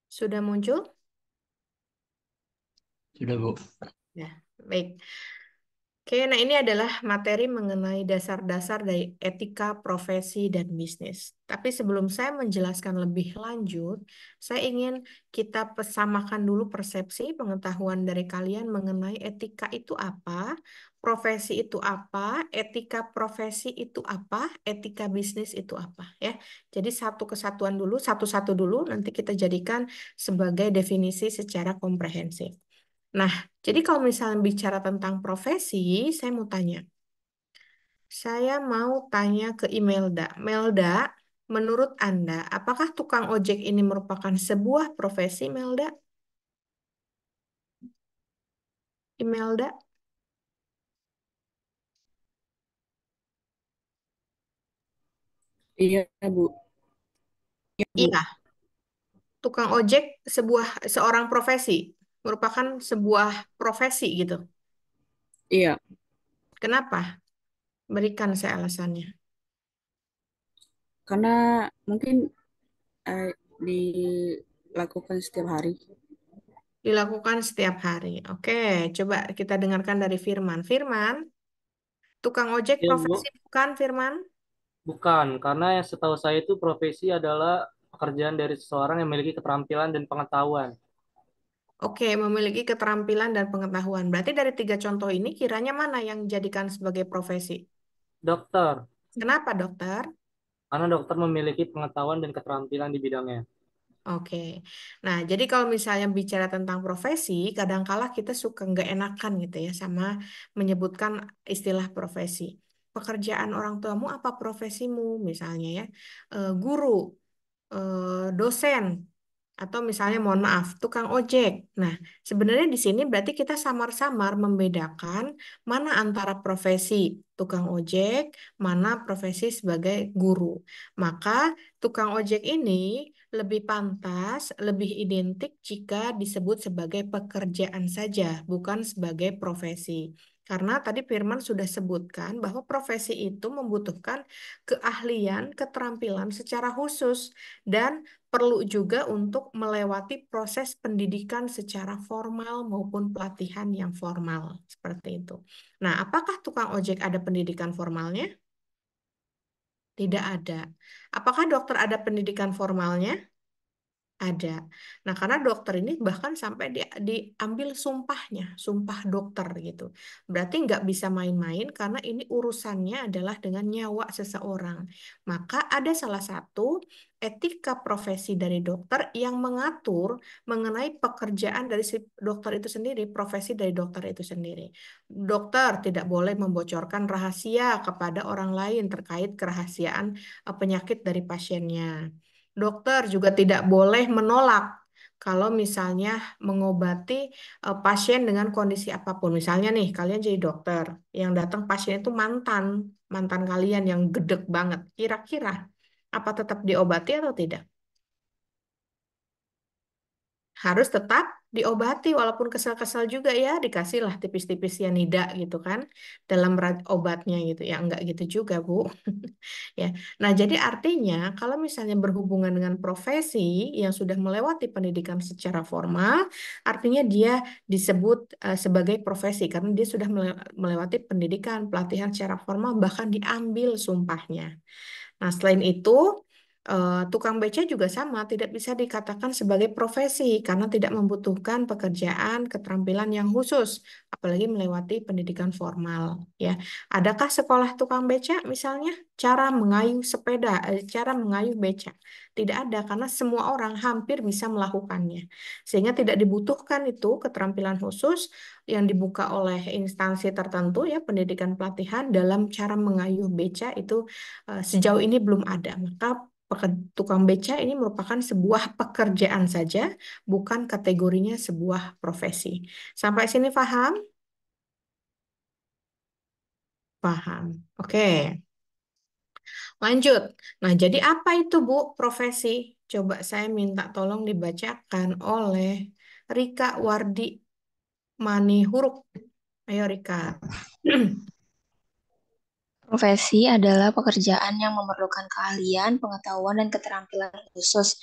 Sudah muncul? Sudah, Bu. Ya, baik. Oke, nah ini adalah materi mengenai dasar-dasar dari etika profesi dan bisnis. Tapi sebelum saya menjelaskan lebih lanjut, saya ingin kita pesamakan dulu persepsi pengetahuan dari kalian mengenai etika itu apa, profesi itu apa, etika profesi itu apa, etika bisnis itu apa, ya. Jadi satu kesatuan dulu, satu-satu dulu, nanti kita jadikan sebagai definisi secara komprehensif. Nah, jadi kalau misalnya bicara tentang profesi, saya mau tanya. Saya mau tanya ke Imelda. Melda, menurut Anda, apakah tukang ojek ini merupakan sebuah profesi, Melda? Imelda? Iya, Bu. Iya, Bu. Iya, tukang ojek seorang profesi, merupakan sebuah profesi gitu. Iya, Kenapa? Berikan saya alasannya. karena mungkin dilakukan setiap hari. Dilakukan setiap hari. Oke, coba kita dengarkan dari Firman. Firman, tukang ojek Iya, profesi Bu. bukan, Firman? Bukan, karena yang setahu saya itu profesi adalah pekerjaan dari seseorang yang memiliki keterampilan dan pengetahuan. Oke, memiliki keterampilan dan pengetahuan. Berarti dari tiga contoh ini, kiranya mana yang dijadikan sebagai profesi? Dokter, Kenapa, dokter? karena dokter memiliki pengetahuan dan keterampilan di bidangnya. Oke. Nah, jadi kalau misalnya bicara tentang profesi, kadangkala kita suka nggak enakan gitu ya sama menyebutkan istilah profesi. Pekerjaan orang tuamu apa profesimu? Misalnya ya, guru, dosen, atau misalnya mohon maaf, tukang ojek. Nah, sebenarnya di sini berarti kita samar-samar membedakan mana antara profesi tukang ojek, mana profesi sebagai guru. Maka tukang ojek ini lebih pantas, lebih identik jika disebut sebagai pekerjaan saja, bukan sebagai profesi. Karena tadi Firman sudah sebutkan bahwa profesi itu membutuhkan keahlian, keterampilan secara khusus dan perlu juga untuk melewati proses pendidikan secara formal maupun pelatihan yang formal, seperti itu. Nah, apakah tukang ojek ada pendidikan formalnya? Tidak ada. Apakah dokter ada pendidikan formalnya? Ada. Nah, karena dokter ini bahkan sampai diambil sumpahnya, sumpah dokter gitu. Berarti nggak bisa main-main karena ini urusannya adalah dengan nyawa seseorang. Maka ada salah satu etika profesi dari dokter yang mengatur mengenai pekerjaan dari si dokter itu sendiri, profesi dari dokter itu sendiri. Dokter tidak boleh membocorkan rahasia kepada orang lain terkait kerahasiaan penyakit dari pasiennya. Dokter juga tidak boleh menolak kalau misalnya mengobati pasien dengan kondisi apapun. Misalnya nih, kalian jadi dokter, yang datang pasien itu mantan, mantan kalian yang gedek banget. Kira-kira apa tetap diobati atau tidak? Harus tetap diobati walaupun kesel-kesel juga ya, dikasihlah tipis-tipis sianida gitu kan dalam obatnya gitu. Ya enggak gitu juga, Bu. Ya. Nah, jadi artinya kalau misalnya berhubungan dengan profesi yang sudah melewati pendidikan secara formal, artinya dia disebut sebagai profesi karena dia sudah melewati pendidikan, pelatihan secara formal bahkan diambil sumpahnya. Nah, selain itu, tukang beca juga sama, tidak bisa dikatakan sebagai profesi karena tidak membutuhkan pekerjaan, keterampilan yang khusus, apalagi melewati pendidikan formal. Ya, adakah sekolah tukang beca misalnya cara mengayuh sepeda, cara mengayuh beca? Tidak ada karena semua orang hampir bisa melakukannya, sehingga tidak dibutuhkan itu keterampilan khusus yang dibuka oleh instansi tertentu ya pendidikan pelatihan dalam cara mengayuh beca itu sejauh ini belum ada. Maka tukang beca ini merupakan sebuah pekerjaan saja, bukan kategorinya sebuah profesi. Sampai sini paham? Paham. Oke, lanjut. Nah, jadi apa itu Bu profesi? Coba saya minta tolong dibacakan oleh Rika Wardi Manihuruk. Ayo Rika. Profesi adalah pekerjaan yang memerlukan keahlian, pengetahuan, dan keterampilan khusus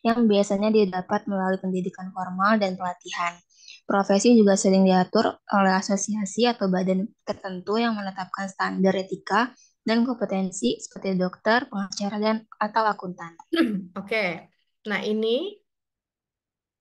yang biasanya didapat melalui pendidikan formal dan pelatihan. Profesi juga sering diatur oleh asosiasi atau badan tertentu yang menetapkan standar etika dan kompetensi seperti dokter, pengacara, dan atau akuntan. Oke. Nah, ini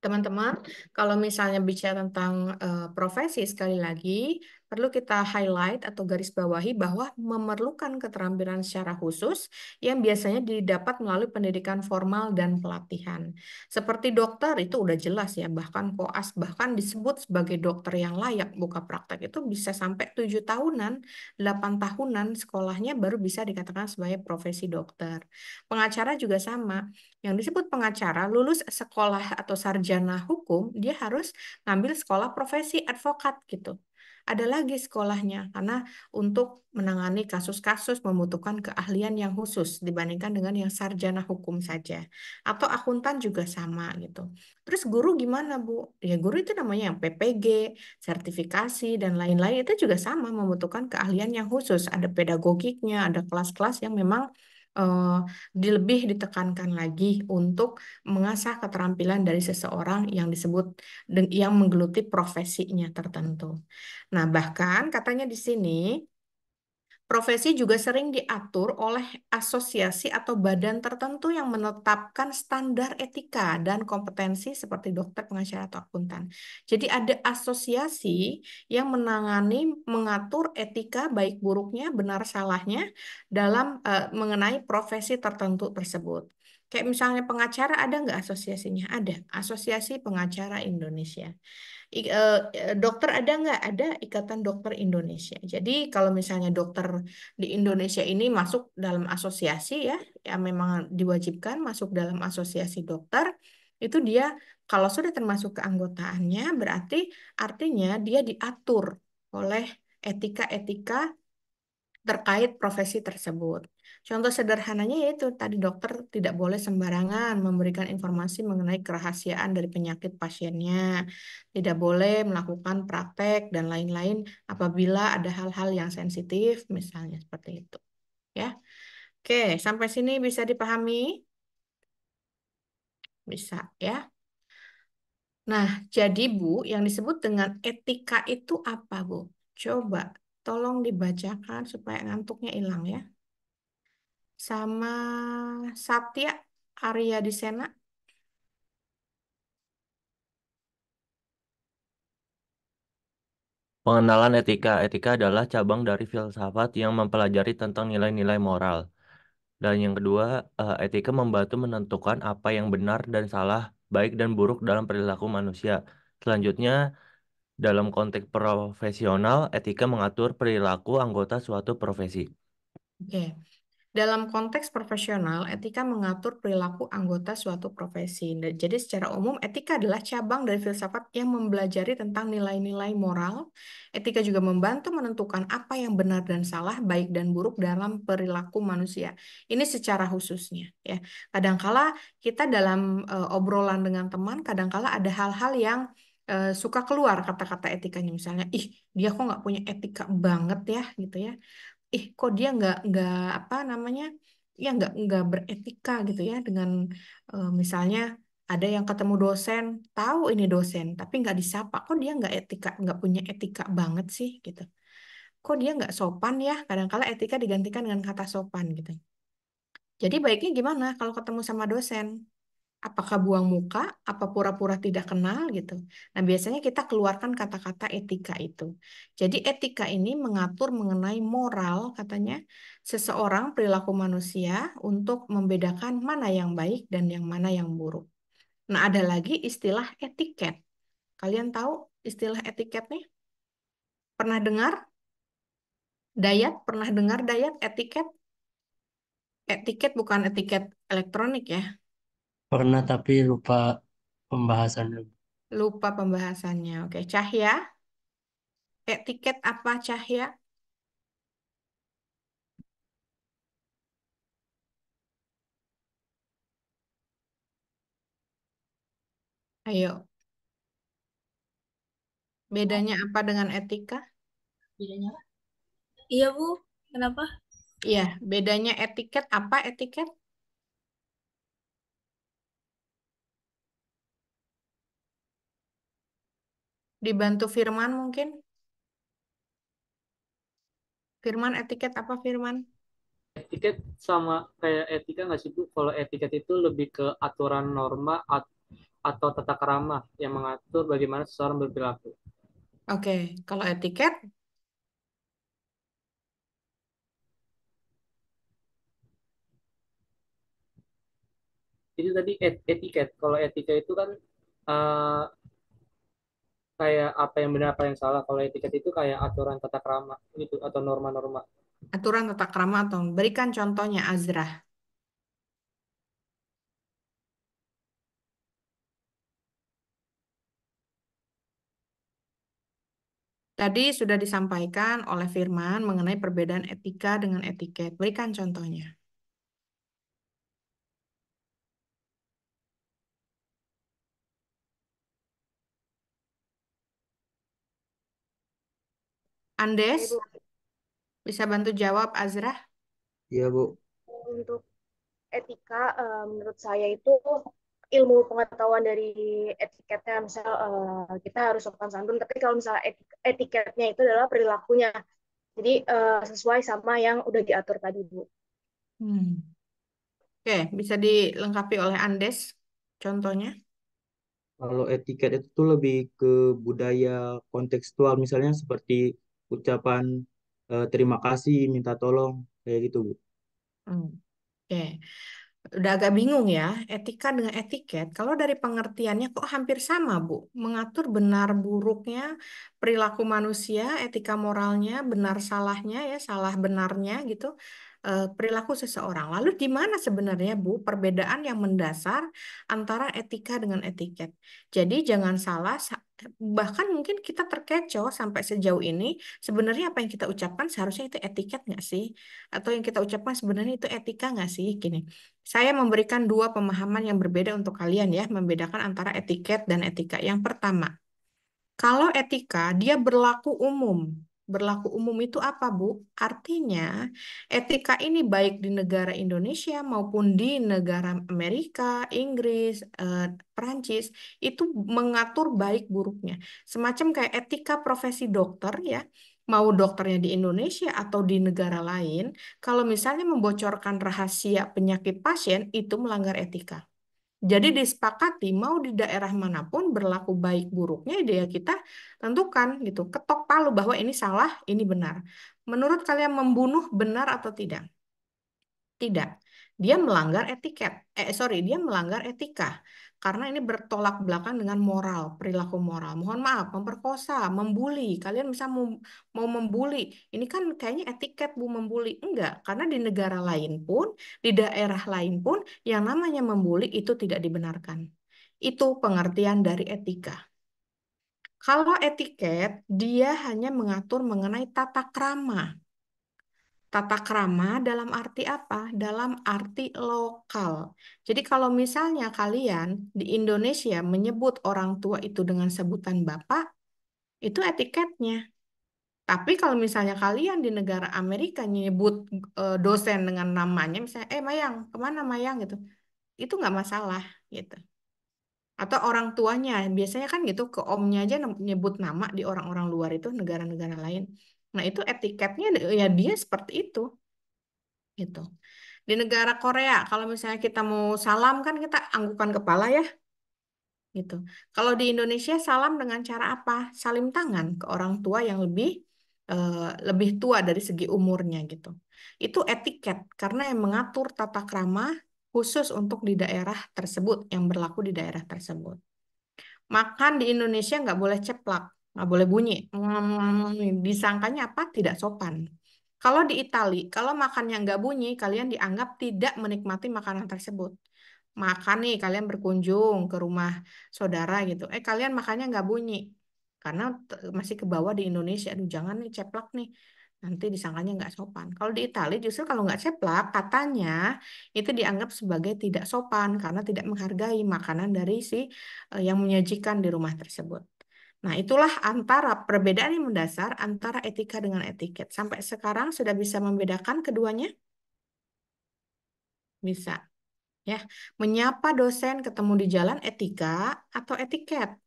teman-teman, kalau misalnya bicara tentang profesi, sekali lagi perlu kita highlight atau garis bawahi bahwa memerlukan keterampilan secara khusus yang biasanya didapat melalui pendidikan formal dan pelatihan. Seperti dokter itu udah jelas ya, bahkan koas bahkan disebut sebagai dokter yang layak buka praktek itu bisa sampai 7 tahunan, 8 tahunan sekolahnya baru bisa dikatakan sebagai profesi dokter. Pengacara juga sama. Yang disebut pengacara lulus sekolah atau sarjana hukum, dia harus ngambil sekolah profesi advokat gitu. Ada lagi sekolahnya karena untuk menangani kasus-kasus membutuhkan keahlian yang khusus dibandingkan dengan yang sarjana hukum saja. Atau akuntan juga sama gitu. Terus guru gimana, Bu? Ya guru itu namanya yang PPG, sertifikasi dan lain-lain itu juga sama membutuhkan keahlian yang khusus. Ada pedagogiknya, ada kelas-kelas yang memang eh, lebih ditekankan lagi untuk mengasah keterampilan dari seseorang yang disebut yang menggeluti profesinya tertentu. Nah, bahkan katanya di sini profesi juga sering diatur oleh asosiasi atau badan tertentu yang menetapkan standar etika dan kompetensi seperti dokter, pengacara, atau akuntan. Jadi ada asosiasi yang mengatur etika baik buruknya, benar salahnya dalam mengenai profesi tertentu tersebut. Kayak misalnya pengacara ada nggak asosiasinya? Ada, Asosiasi Pengacara Indonesia. Dokter ada nggak? Ada Ikatan Dokter Indonesia. Jadi kalau misalnya dokter di Indonesia ini masuk dalam asosiasi ya, ya memang diwajibkan masuk dalam asosiasi dokter, itu dia kalau sudah termasuk keanggotaannya berarti artinya dia diatur oleh etika-etika terkait profesi tersebut. Contoh sederhananya yaitu tadi dokter tidak boleh sembarangan memberikan informasi mengenai kerahasiaan dari penyakit pasiennya, tidak boleh melakukan praktek dan lain-lain apabila ada hal-hal yang sensitif, misalnya seperti itu. Ya, oke, sampai sini bisa dipahami? Bisa ya. Nah, jadi Bu, yang disebut dengan etika itu apa, Bu? Coba tolong dibacakan supaya ngantuknya hilang ya. Sama Satya Arya Disena. Pengenalan etika. Etika adalah cabang dari filsafat yang mempelajari tentang nilai-nilai moral. Dan yang kedua, etika membantu menentukan apa yang benar dan salah, baik dan buruk dalam perilaku manusia. Selanjutnya, dalam konteks profesional, etika mengatur perilaku anggota suatu profesi. Oke. Dalam konteks profesional, etika mengatur perilaku anggota suatu profesi. Jadi secara umum, etika adalah cabang dari filsafat yang mempelajari tentang nilai-nilai moral. Etika juga membantu menentukan apa yang benar dan salah, baik dan buruk dalam perilaku manusia. Ini secara khususnya, ya. Kadangkala kita dalam obrolan dengan teman, kadangkala ada hal-hal yang suka keluar kata-kata etikanya. Misalnya, ih, dia kok nggak punya etika banget ya, gitu ya. Ih kok dia nggak apa namanya ya nggak beretika gitu ya dengan misalnya ada yang ketemu dosen tahu ini dosen tapi nggak disapa kok dia nggak punya etika banget sih gitu kok dia nggak sopan ya kadang-kala etika digantikan dengan kata sopan gitu jadi baiknya gimana kalau ketemu sama dosen. Apakah buang muka, apa pura-pura tidak kenal gitu. Nah, biasanya kita keluarkan kata-kata etika itu. Jadi etika ini mengatur mengenai moral, katanya, seseorang perilaku manusia untuk membedakan mana yang baik dan yang mana yang buruk. Nah, ada lagi istilah etiket. Kalian tahu istilah etiket nih? Pernah dengar? Dayat, pernah dengar Dayat etiket? Etiket bukan etiket elektronik ya. Pernah tapi lupa pembahasannya. Lupa pembahasannya. Oke, Cahya, etiket apa Cahya? Ayo, bedanya apa dengan etika? Bedanya apa? Iya, Bu. Kenapa? Iya, bedanya etiket apa etiket? Dibantu Firman mungkin. Firman etiket apa Firman? Etiket sama kayak etika nggak sih Bu? Kalau etiket itu lebih ke aturan norma atau tata krama yang mengatur bagaimana seseorang berperilaku. Oke, kalau etiket, Itu tadi etiket. Kalau etika itu kan eh, kayak apa yang benar apa yang salah. Kalau etiket itu kayak aturan tata krama gitu atau norma-norma. aturan tata krama atau berikan contohnya Azrah. Tadi sudah disampaikan oleh Firman mengenai perbedaan etika dengan etiket. Berikan contohnya. Oke, Andes, Bu. bisa bantu jawab Azrah? Iya, Bu. Untuk etika, menurut saya itu ilmu pengetahuan dari etiketnya. Misal kita harus sopan santun, tapi kalau misalnya etiketnya itu adalah perilakunya. Jadi sesuai sama yang udah diatur tadi, Bu. Hmm. Oke, bisa dilengkapi oleh Andes. Contohnya. Kalau etiket itu tuh lebih ke budaya kontekstual, misalnya seperti ucapan terima kasih, minta tolong, kayak gitu, Bu. Hmm. Oke. Udah agak bingung ya, etika dengan etiket. Kalau dari pengertiannya kok hampir sama, Bu. Mengatur benar buruknya perilaku manusia, etika moralnya, benar salahnya ya, salah benarnya gitu, perilaku seseorang. Lalu di mana sebenarnya, Bu, perbedaan yang mendasar antara etika dengan etiket? Jadi jangan salah, bahkan mungkin kita terkecoh sampai sejauh ini, sebenarnya apa yang kita ucapkan seharusnya itu etiket nggak sih? Atau yang kita ucapkan sebenarnya itu etika nggak sih? Gini. Saya memberikan dua pemahaman yang berbeda untuk kalian ya, membedakan antara etiket dan etika. Yang pertama, kalau etika dia berlaku umum. Berlaku umum itu apa, Bu? Artinya, etika ini baik di negara Indonesia maupun di negara Amerika, Inggris, Perancis, itu mengatur baik buruknya. Semacam kayak etika profesi dokter ya, mau dokternya di Indonesia atau di negara lain, kalau misalnya membocorkan rahasia penyakit pasien, itu melanggar etika. Jadi disepakati mau di daerah manapun berlaku baik buruknya dia kita tentukan gitu, ketok palu bahwa ini salah, ini benar. Menurut kalian membunuh benar atau tidak? Tidak. Dia melanggar etiket. Sorry, dia melanggar etika. Karena ini bertolak belakang dengan moral, perilaku moral. Mohon maaf, memperkosa, membuli. Kalian bisa mau membuli. Ini kan kayaknya etiket bu membuli. Enggak, karena di negara lain pun, di daerah lain pun, yang namanya membuli itu tidak dibenarkan. Itu pengertian dari etika. Kalau etiket, dia hanya mengatur mengenai tata krama. Tata krama dalam arti apa? Dalam arti lokal. Jadi kalau misalnya kalian di Indonesia menyebut orang tua itu dengan sebutan bapak, itu etiketnya. Tapi kalau misalnya kalian di negara Amerika nyebut dosen dengan namanya, misalnya, Mayang, kemana Mayang gitu, itu nggak masalah gitu. Atau orang tuanya, biasanya kan gitu, ke omnya aja nyebut nama di orang-orang luar itu, negara-negara lain. Nah itu etiketnya ya dia seperti itu gitu. Di negara Korea, kalau misalnya kita mau salam kan kita anggukan kepala ya, gitu. Kalau di Indonesia salam dengan cara apa? Salim tangan ke orang tua yang lebih tua dari segi umurnya gitu. Itu etiket karena yang mengatur tata krama khusus untuk di daerah tersebut yang berlaku di daerah tersebut. Makan di Indonesia nggak boleh ceplak, nggak boleh bunyi. Disangkanya apa? Tidak sopan. Kalau di Itali, kalau makannya nggak bunyi, kalian dianggap tidak menikmati makanan tersebut. Makan nih, kalian berkunjung ke rumah saudara gitu. Kalian makannya nggak bunyi. Karena masih ke bawah di Indonesia. Aduh, jangan nih ceplak nih. Nanti disangkanya nggak sopan. Kalau di Italia justru kalau nggak ceplak, katanya itu dianggap sebagai tidak sopan karena tidak menghargai makanan dari si yang menyajikan di rumah tersebut. Nah, itulah antara perbedaan yang mendasar antara etika dengan etiket. Sampai sekarang sudah bisa membedakan keduanya? Bisa, ya. Menyapa dosen ketemu di jalan etika atau etiket?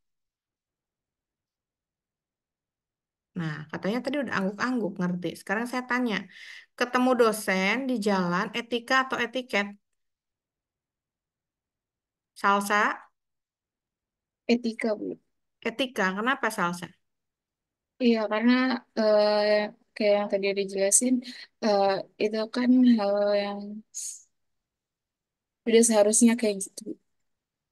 Nah, katanya tadi udah angguk-angguk, ngerti. Sekarang saya tanya, ketemu dosen di jalan, etika atau etiket? Salsa, Etika, Bu. etika. Kenapa salsa? Iya, karena kayak yang tadi dijelasin, eh, itu kan hal yang udah seharusnya kayak gitu.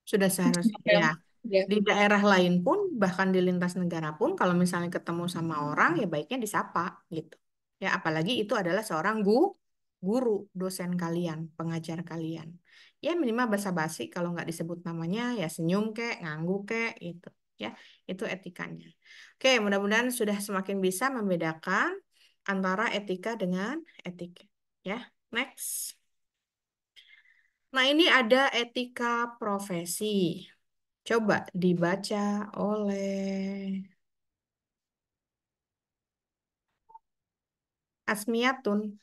Sudah Untuk seharusnya, apa ya. yang ya, Di daerah lain pun, bahkan di lintas negara pun, kalau misalnya ketemu sama orang, ya baiknya disapa, gitu. Ya, apalagi itu adalah seorang guru, dosen kalian, pengajar kalian. Ya, minimal basa-basi, kalau nggak disebut namanya, ya senyum kek, ngangguk kek, gitu. Ya, itu etikanya. Oke, mudah-mudahan sudah semakin bisa membedakan antara etika dengan etiket. Ya, next. Nah, ini ada etika profesi. Coba dibaca oleh Asmiatun.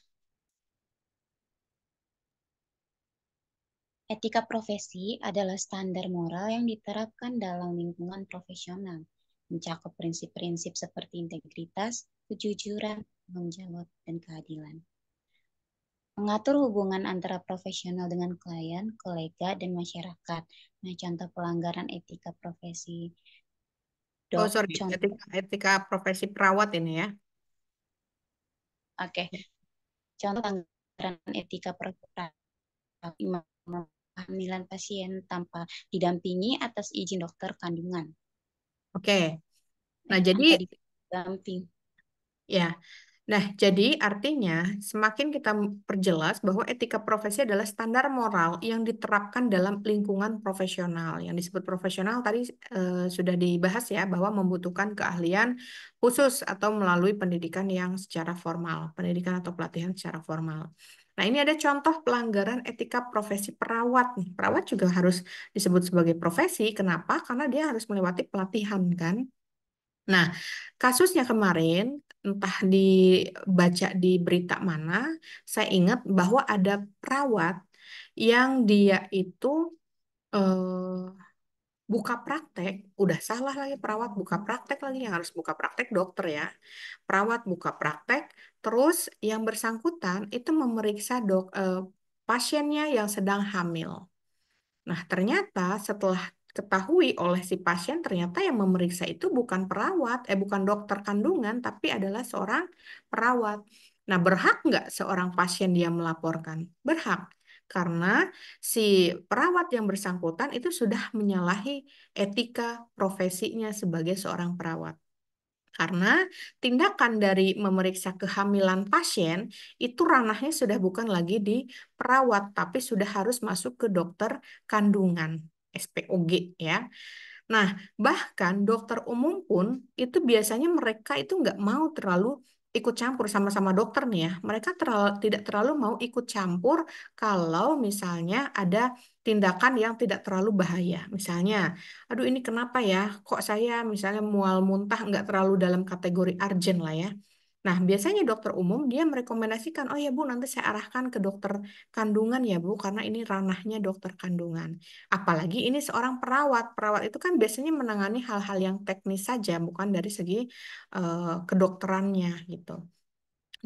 Etika profesi adalah standar moral yang diterapkan dalam lingkungan profesional, mencakup prinsip-prinsip seperti integritas, kejujuran, tanggung jawab, dan keadilan. Mengatur hubungan antara profesional dengan klien, kolega, dan masyarakat. Nah, contoh pelanggaran etika profesi. Oh, Dok, sorry, contoh, etika profesi perawat ini ya. oke. Contoh pelanggaran etika profesi kehamilan pasien tanpa didampingi atas izin dokter kandungan. Oke. Nah, jadi Tanpa didamping. ya. Nah, jadi artinya semakin kita perjelas bahwa etika profesi adalah standar moral yang diterapkan dalam lingkungan profesional. Yang disebut profesional tadi sudah dibahas ya, bahwa membutuhkan keahlian khusus atau melalui pendidikan yang secara formal, pendidikan atau pelatihan secara formal. Nah, ini ada contoh pelanggaran etika profesi perawat nih. Perawat juga harus disebut sebagai profesi. Kenapa? Karena dia harus melewati pelatihan kan. Nah, kasusnya kemarin, entah dibaca di berita mana, saya ingat bahwa ada perawat yang dia itu eh, buka praktek, udah salah lagi perawat buka praktek lagi, yang harus buka praktek dokter ya. Perawat buka praktek, terus yang bersangkutan itu memeriksa pasiennya yang sedang hamil. Nah, ternyata setelah ketahui oleh si pasien, ternyata yang memeriksa itu bukan perawat, bukan dokter kandungan, tapi adalah seorang perawat. Nah, berhak nggak seorang pasien dia melaporkan? Berhak. Karena si perawat yang bersangkutan itu sudah menyalahi etika profesinya sebagai seorang perawat. Karena tindakan dari memeriksa kehamilan pasien itu ranahnya sudah bukan lagi di perawat, tapi sudah harus masuk ke dokter kandungan, SPOG ya. Nah, bahkan dokter umum pun itu biasanya mereka itu nggak mau terlalu ikut campur sama-sama dokter nih ya. Mereka tidak terlalu mau ikut campur kalau misalnya ada tindakan yang tidak terlalu bahaya. Misalnya, aduh ini kenapa ya? Kok saya misalnya mual muntah nggak terlalu dalam kategori urgent lah ya. Nah, biasanya dokter umum dia merekomendasikan, oh ya Bu, nanti saya arahkan ke dokter kandungan ya Bu, karena ini ranahnya dokter kandungan. Apalagi ini seorang perawat. Perawat itu kan biasanya menangani hal-hal yang teknis saja, bukan dari segi kedokterannya gitu.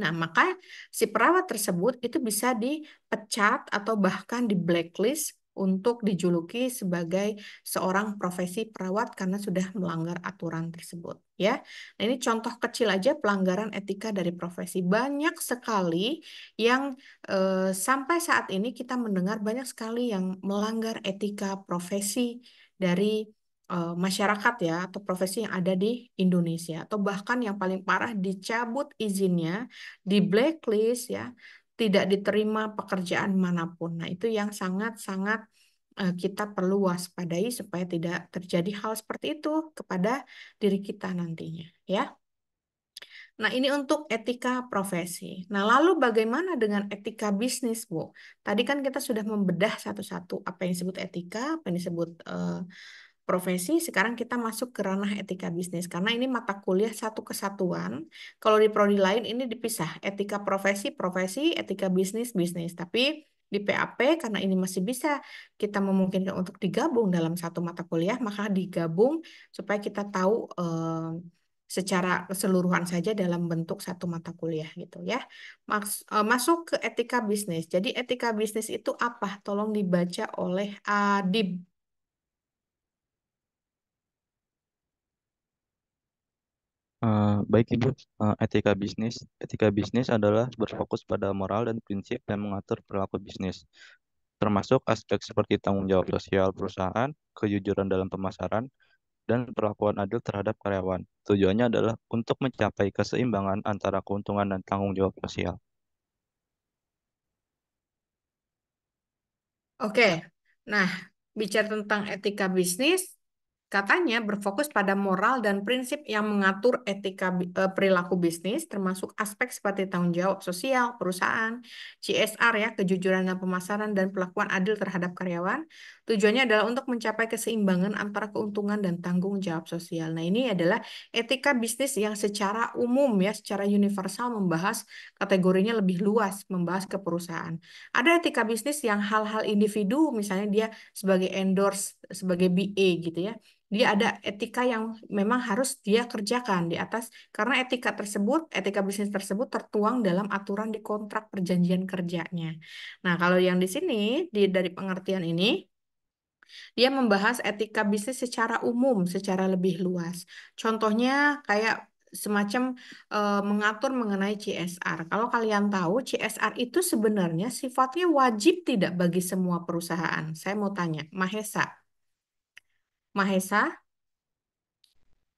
Nah, maka si perawat tersebut itu bisa dipecat atau bahkan di blacklist untuk dijuluki sebagai seorang profesi perawat karena sudah melanggar aturan tersebut, ya. Nah, ini contoh kecil aja pelanggaran etika dari profesi. Banyak sekali yang sampai saat ini kita mendengar banyak sekali yang melanggar etika profesi dari masyarakat ya atau profesi yang ada di Indonesia atau bahkan yang paling parah dicabut izinnya di blacklist ya, tidak diterima pekerjaan manapun. Nah, itu yang sangat-sangat kita perlu waspadai supaya tidak terjadi hal seperti itu kepada diri kita nantinya, ya. Nah, ini untuk etika profesi. Nah, lalu bagaimana dengan etika bisnis, Bu? Tadi kan kita sudah membedah satu-satu apa yang disebut etika, apa yang disebut profesi, sekarang kita masuk ke ranah etika bisnis karena ini mata kuliah satu kesatuan. Kalau di prodi lain ini dipisah, etika profesi, profesi, etika bisnis, bisnis. Tapi di PAP karena ini masih bisa kita memungkinkan untuk digabung dalam satu mata kuliah, maka digabung supaya kita tahu secara keseluruhan saja dalam bentuk satu mata kuliah gitu ya. Masuk ke etika bisnis. Jadi etika bisnis itu apa? Tolong dibaca oleh Adib. Baik Ibu, etika bisnis adalah berfokus pada moral dan prinsip yang mengatur perilaku bisnis, termasuk aspek seperti tanggung jawab sosial perusahaan, kejujuran dalam pemasaran, dan perlakuan adil terhadap karyawan. Tujuannya adalah untuk mencapai keseimbangan antara keuntungan dan tanggung jawab sosial. Oke, nah bicara tentang etika bisnis, katanya berfokus pada moral dan prinsip yang mengatur perilaku bisnis, termasuk aspek seperti tanggung jawab sosial, perusahaan, CSR ya, kejujuran dalam pemasaran, dan perlakuan adil terhadap karyawan. Tujuannya adalah untuk mencapai keseimbangan antara keuntungan dan tanggung jawab sosial. Nah, ini adalah etika bisnis yang secara umum ya, secara universal membahas kategorinya lebih luas, membahas ke perusahaan. Ada etika bisnis yang hal-hal individu, misalnya dia sebagai endorse, sebagai BA gitu ya. Dia ada etika yang memang harus dia kerjakan di atas, karena etika bisnis tersebut tertuang dalam aturan di kontrak perjanjian kerjanya. Nah, kalau yang di sini, dari pengertian ini, dia membahas etika bisnis secara umum, secara lebih luas. Contohnya kayak semacam mengatur mengenai CSR. Kalau kalian tahu, CSR itu sebenarnya sifatnya wajib tidak bagi semua perusahaan. Saya mau tanya, Mahesa. Mahesa,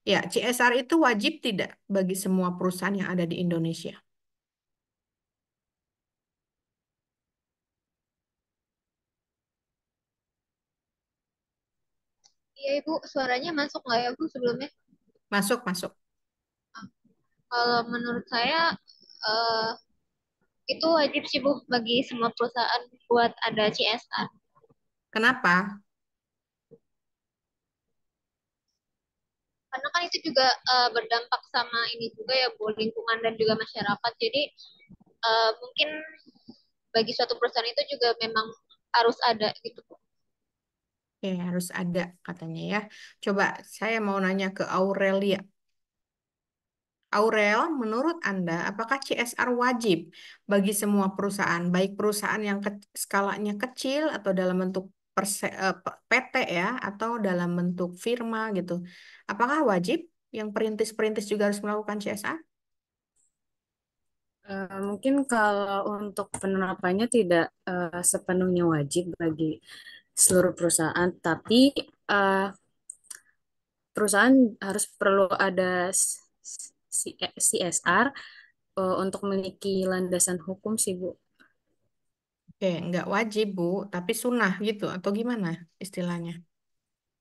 ya, CSR itu wajib tidak bagi semua perusahaan yang ada di Indonesia? Iya Ibu, suaranya masuk nggak ya Bu sebelumnya? Masuk, masuk. Kalau menurut saya eh, itu wajib sih Bu bagi semua perusahaan buat ada CSR. Kenapa? Karena kan itu juga berdampak sama ini juga ya Bu, lingkungan dan juga masyarakat. Jadi mungkin bagi suatu perusahaan itu juga memang harus ada gitu Bu. Oke, harus ada katanya ya. Coba saya mau nanya ke Aurelia. Aurel, menurut Anda, apakah CSR wajib bagi semua perusahaan, baik perusahaan yang skalanya kecil atau dalam bentuk PT ya, atau dalam bentuk firma gitu? Apakah wajib yang perintis-perintis juga harus melakukan CSR? Mungkin kalau untuk penerapannya tidak sepenuhnya wajib bagi seluruh perusahaan, tapi eh, perusahaan harus perlu ada CSR untuk memiliki landasan hukum sih Bu. Oke, nggak wajib, Bu, tapi sunnah gitu, atau gimana istilahnya?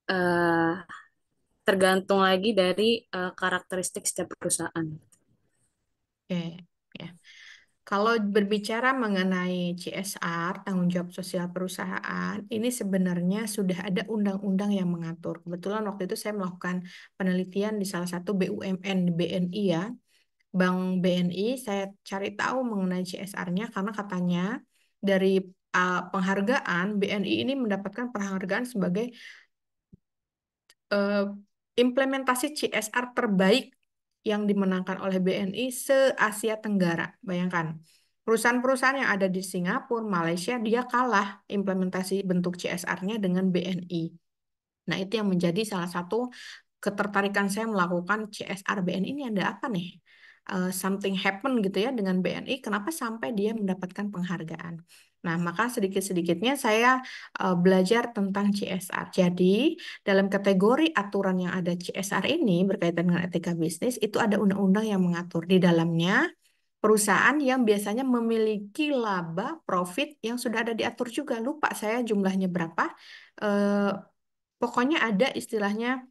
Eh, Tergantung lagi dari karakteristik setiap perusahaan. Oke, ya. Kalau berbicara mengenai CSR, tanggung jawab sosial perusahaan, ini sebenarnya sudah ada undang-undang yang mengatur. Kebetulan waktu itu saya melakukan penelitian di salah satu BUMN, BNI ya, Bank BNI, saya cari tahu mengenai CSR-nya karena katanya dari penghargaan, BNI ini mendapatkan penghargaan sebagai eh, implementasi CSR terbaik yang dimenangkan oleh BNI se-Asia Tenggara. Bayangkan, perusahaan-perusahaan yang ada di Singapura, Malaysia, dia kalah implementasi bentuk CSR-nya dengan BNI. Nah, itu yang menjadi salah satu ketertarikan saya melakukan CSR BNI. Ini ada apa nih? Something happen gitu ya dengan BNI, kenapa sampai dia mendapatkan penghargaan. Nah, maka sedikit-sedikitnya saya belajar tentang CSR. Jadi, dalam kategori aturan yang ada CSR ini berkaitan dengan etika bisnis, itu ada undang-undang yang mengatur di dalamnya perusahaan yang biasanya memiliki laba profit yang sudah ada diatur juga. Lupa saya jumlahnya berapa. Eh, Pokoknya ada istilahnya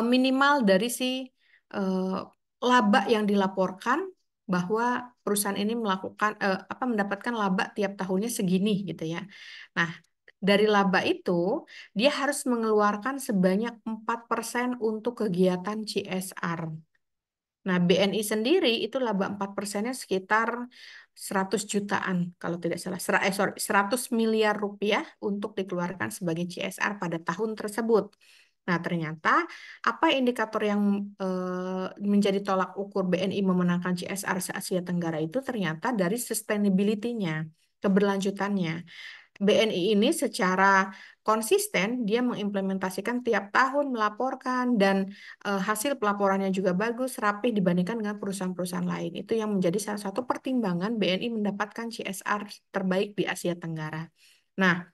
minimal dari si eh, laba yang dilaporkan bahwa perusahaan ini melakukan mendapatkan laba tiap tahunnya segini gitu ya. Nah, dari laba itu dia harus mengeluarkan sebanyak 4% untuk kegiatan CSR. Nah, BNI sendiri itu laba 4%-nya sekitar 100 jutaan kalau tidak salah. 100 miliar rupiah untuk dikeluarkan sebagai CSR pada tahun tersebut. Nah, ternyata apa indikator yang menjadi tolak ukur BNI memenangkan CSR se-Asia Tenggara itu ternyata dari sustainability-nya, keberlanjutannya. BNI ini secara konsisten dia mengimplementasikan tiap tahun melaporkan dan hasil pelaporannya juga bagus, rapih dibandingkan dengan perusahaan-perusahaan lain. Itu yang menjadi salah satu pertimbangan BNI mendapatkan CSR terbaik di Asia Tenggara. Nah,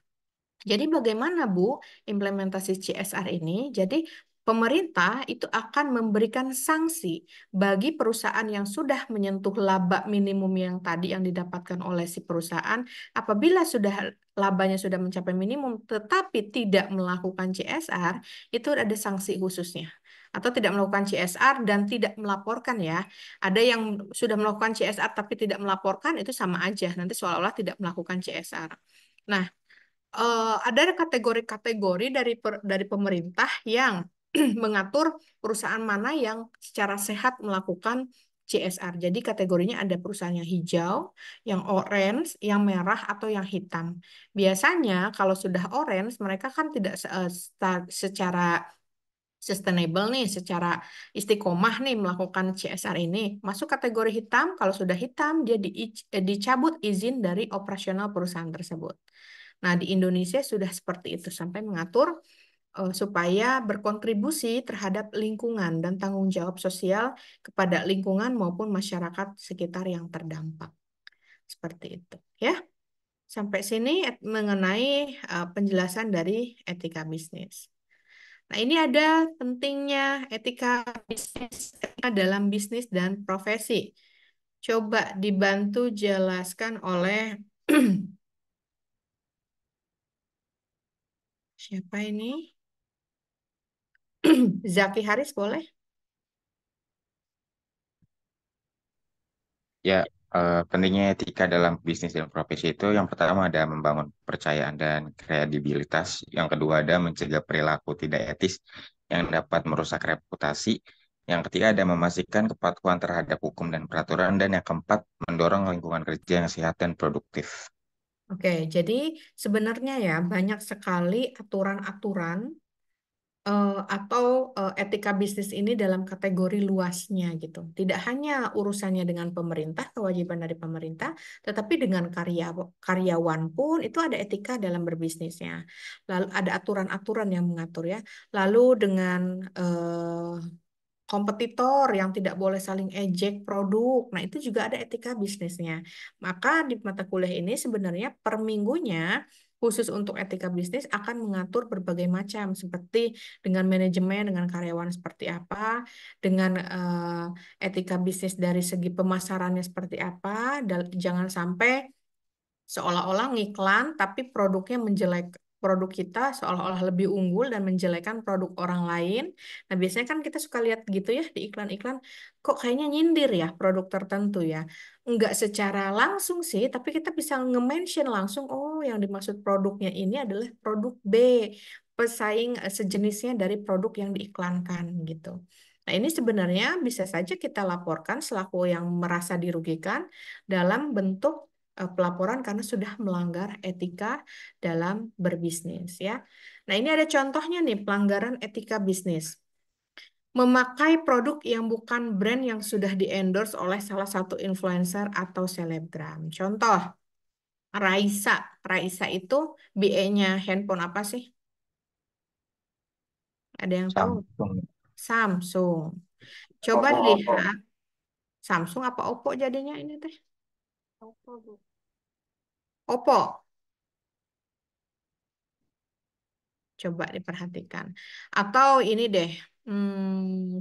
jadi bagaimana Bu implementasi CSR ini? Jadi pemerintah itu akan memberikan sanksi bagi perusahaan yang sudah menyentuh laba minimum yang tadi yang didapatkan oleh si perusahaan. Apabila sudah labanya sudah mencapai minimum tetapi tidak melakukan CSR, itu ada sanksi khususnya. Atau tidak melakukan CSR dan tidak melaporkan ya. Ada yang sudah melakukan CSR tapi tidak melaporkan itu sama aja. Nanti seolah-olah tidak melakukan CSR. Nah, ada kategori-kategori dari pemerintah yang mengatur perusahaan mana yang secara sehat melakukan CSR. Jadi kategorinya ada perusahaan yang hijau, yang orange, yang merah, atau yang hitam. Biasanya kalau sudah orange, mereka kan tidak secara sustainable nih, secara istiqomah nih melakukan CSR ini. Masuk kategori hitam, kalau sudah hitam dia dicabut izin dari operasional perusahaan tersebut. Nah, di Indonesia sudah seperti itu sampai mengatur supaya berkontribusi terhadap lingkungan dan tanggung jawab sosial kepada lingkungan maupun masyarakat sekitar yang terdampak. Seperti itu, ya. Sampai sini mengenai penjelasan dari etika bisnis. Nah, ini ada pentingnya etika bisnis, etika dalam bisnis dan profesi. Coba dibantu jelaskan oleh siapa ini? Zaki Haris boleh? Ya, pentingnya etika dalam bisnis dan profesi itu yang pertama ada membangun kepercayaan dan kredibilitas. Yang kedua ada mencegah perilaku tidak etis yang dapat merusak reputasi. Yang ketiga ada memastikan kepatuhan terhadap hukum dan peraturan. Dan yang keempat mendorong lingkungan kerja yang sehat dan produktif. Oke, jadi sebenarnya ya banyak sekali aturan-aturan atau etika bisnis ini dalam kategori luasnya gitu. Tidak hanya urusannya dengan pemerintah, kewajiban dari pemerintah, tetapi dengan karyawan pun itu ada etika dalam berbisnisnya. Lalu ada aturan-aturan yang mengatur ya. Lalu dengan kompetitor yang tidak boleh saling ejek produk. Nah, itu juga ada etika bisnisnya. Maka di mata kuliah ini sebenarnya per minggunya khusus untuk etika bisnis akan mengatur berbagai macam seperti dengan manajemen, dengan karyawan seperti apa, dengan etika bisnis dari segi pemasarannya seperti apa, dan jangan sampai seolah-olah ngiklan tapi produknya menjelek produk kita seolah-olah lebih unggul dan menjelekan produk orang lain. Nah, biasanya kan kita suka lihat gitu ya di iklan-iklan, kok kayaknya nyindir ya produk tertentu ya. Enggak secara langsung sih, tapi kita bisa nge-mention langsung, oh yang dimaksud produknya ini adalah produk B, pesaing sejenisnya dari produk yang diiklankan gitu. Nah, ini sebenarnya bisa saja kita laporkan selaku yang merasa dirugikan dalam bentuk pelaporan karena sudah melanggar etika dalam berbisnis ya. Nah, ini ada contohnya nih pelanggaran etika bisnis. Memakai produk yang bukan brand yang sudah di-endorse oleh salah satu influencer atau selebgram. Contoh, Raisa. Raisa itu BA-nya handphone apa sih? Ada yang tahu? Samsung. Samsung. Coba lihat Samsung apa Oppo jadinya ini teh? Oppo, Bu. Oppo. Coba diperhatikan. Atau ini deh,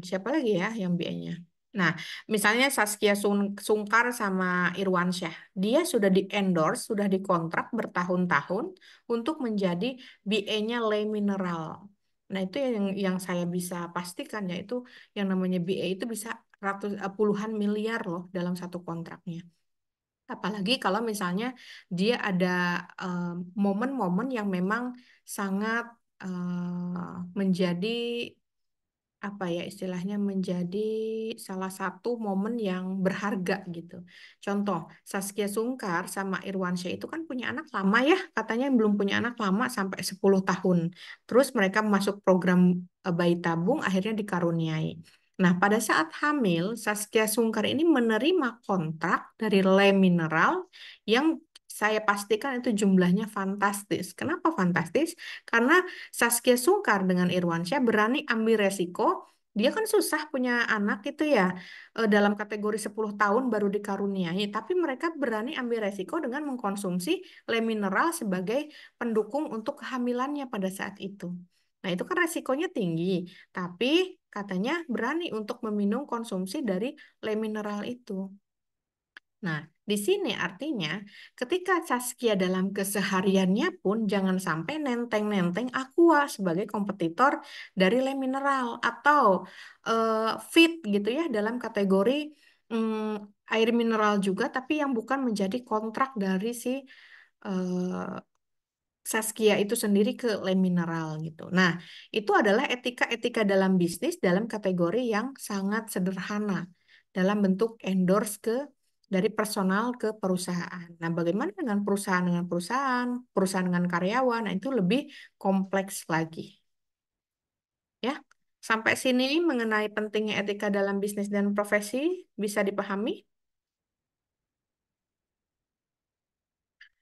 siapa lagi ya yang BA-nya? Nah, misalnya Saskia Sungkar sama Irwansyah, dia sudah di-endorse, sudah dikontrak bertahun-tahun untuk menjadi BA-nya Le Mineral. Nah, itu yang saya bisa pastikan yaitu yang namanya BA itu bisa puluhan miliar loh dalam satu kontraknya. Apalagi kalau misalnya dia ada momen-momen yang memang sangat menjadi apa ya istilahnya menjadi salah satu momen yang berharga gitu. Contoh, Saskia Sungkar sama Irwansyah itu kan punya anak lama ya, katanya belum punya anak lama sampai 10 tahun. Terus mereka masuk program bayi tabung akhirnya dikaruniai. Nah, pada saat hamil, Saskia Sungkar ini menerima kontrak dari Le Mineral yang saya pastikan itu jumlahnya fantastis. Kenapa fantastis? Karena Saskia Sungkar dengan Irwansyah berani ambil resiko. Dia kan susah punya anak itu ya, dalam kategori 10 tahun baru dikaruniai. Tapi mereka berani ambil resiko dengan mengkonsumsi Le Mineral sebagai pendukung untuk kehamilannya pada saat itu. Nah itu kan resikonya tinggi. Tapi katanya berani untuk meminum konsumsi dari Le Mineral itu. Nah, di sini artinya ketika Saskia dalam kesehariannya pun jangan sampai nenteng-nenteng Aqua sebagai kompetitor dari Le Mineral atau Fit gitu ya dalam kategori air mineral juga tapi yang bukan menjadi kontrak dari si eh, Saskia itu sendiri ke Le Mineral gitu. Nah, itu adalah etika-etika dalam bisnis dalam kategori yang sangat sederhana dalam bentuk endorse ke dari personal ke perusahaan. Nah, bagaimana dengan perusahaan, perusahaan dengan karyawan? Nah, itu lebih kompleks lagi. Ya, sampai sini mengenai pentingnya etika dalam bisnis dan profesi bisa dipahami?